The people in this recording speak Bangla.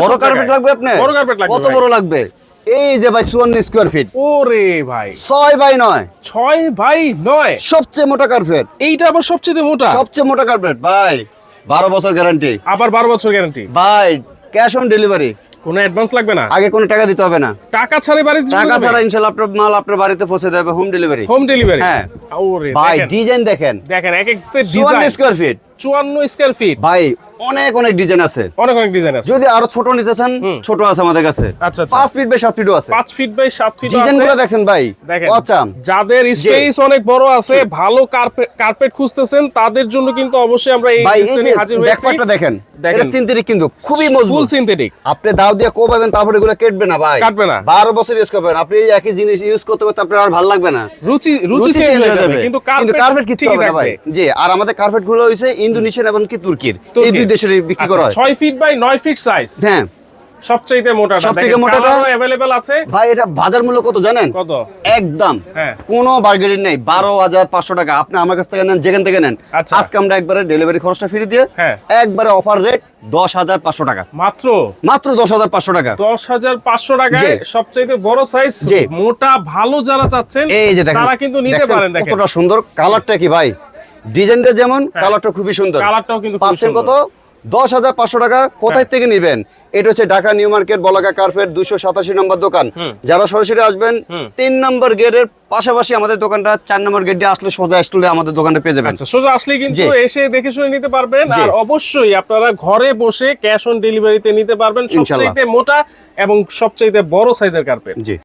বড় কার্পেট লাগবে আপনার? বড় কার্পেট লাগবে। কত বড় লাগবে? এই যে ভাই 54 স্কয়ার ফিট। ওরে ভাই 6 বাই 9, 6x9 সবচেয়ে মোটা কার্পেট। এইটা আবার সবচেয়ে মোটা। সবচেয়ে মোটা কার্পেট ভাই, 12 বছর গ্যারান্টি। আবার 12 বছর গ্যারান্টি ভাই ক্যাশ অন ডেলিভারি, কোনো অ্যাডভান্স লাগবে না, আগে কোনো টাকা দিতে হবে না। টাকা ছাড়া বাড়িতে টাকা ছাড়া ইনশাআল্লাহ আপনার মাল আপনার বাড়িতে পৌঁছে দেবে, হোম ডেলিভারি। Home delivery. হ্যাঁ ওরে ভাই দেখেন, ডিজাইন দেখেন, দেখেন এক এক set 54 design. Square feet, 54 square feet, ভাই অনেক অনেক ডিজাইন আছে, অনেক অনেক ডিজাইন আছে। যদি আরো ছোট নিতে চান ছোট আছে আমাদের কাছে। আচ্ছা আচ্ছা, 5 ফিট বাই 7 ফিটও আছে। 5 ফিট বাই 7 ফিট আছে। ডিজাইনগুলো দেখেন ভাই, দেখেন অচাম। যাদের স্পেস অনেক বড় আছে, ভালো কার্পেট খুঁজতেছেন, তাদের জন্য কিন্তু অবশ্যই আমরা এই ভাই এই ডিজাইনে যে হাজির হয়েছি। ব্যাকপার্টটা দেখেন, দেখেন। এটা সিনথেটিক কিন্তু খুবই ফুল মজবুত। সিনথেটিক। আপনি দাও দিয়ে কোবাবেন তারপরে এগুলো কাটবে না ভাই, কাটবে না। 12 বছর ইউজ করবেন আপনি, এই একই জিনিস ইউজ করতে করতে আপনার আর ভালো লাগবে না, রুচি চেঞ্জ হয়ে যাবে, কিন্তু কার্পেট কিছু হবে না ভাই। জি, আর আমাদের কার্পেট গুলো হইছে ইন্দোনেশিয়ান এবং কি তুর্কির, এই দুই দেশের বিক্রি করা হয়। 6 ফিট বাই 9 ফিট সাইজ, হ্যাঁ সবচেয়ে মোটাটা। সবচেয়ে মোটাটা अवेलेबल আছে ভাই। এটা বাজার মূল্য কত জানেন? কত? একদম হ্যাঁ, কোনো বার্গেনিং নেই, 12,500 টাকা। আপনি আমার কাছ থেকে নেন, যেখান থেকে নেন, আচ্ছা। আজকে আমরা একবারে ডেলিভারি খরচটা ফ্রি দিয়ে হ্যাঁ, একবারে অফার রেট 10,500 টাকা, মাত্র মাত্র 10,500 টাকা। 10,500 টাকায় জি। সবচেয়ে বড় সাইজ, জি। মোটা ভালো যারা চাচ্ছেন এই যে দেখেন, তারা কিন্তু নিতে দেখছেন পারেন। দেখেন কতটা সুন্দর কালারটা, কি ভাই ডিজাইনটা যেমন, কালারটা খুবই সুন্দর। কালারটাও কিন্তু খুব পাচ্ছেন কত? সুন্দর। 10,500 টাকা। কোথায় থেকে নিবেন? এটা হচ্ছে ঢাকা নিউ মার্কেট বলাকা কার্পেট 287 নম্বর দোকান। যারা সরাসরি আসবেন 3 নম্বর গেটের পাশাপাশি আমাদের দোকানটা, 4 নম্বর গেট দিয়ে আসলে সোজা আসলে আমাদের দোকানটা পেয়ে যাবেন। আচ্ছা, সোজা আসলে কিন্তু জি। এসে দেখে শুনে নিতে পারবেন। জি। আর অবশ্যই আপনারা ঘরে বসে ক্যাশ অন ডেলিভারিতে নিতে পারবেন ইনশাআল্লাহ। সবচেয়ে মোটা এবং সবচেয়ে বড় সাইজের কার্পেট। জি।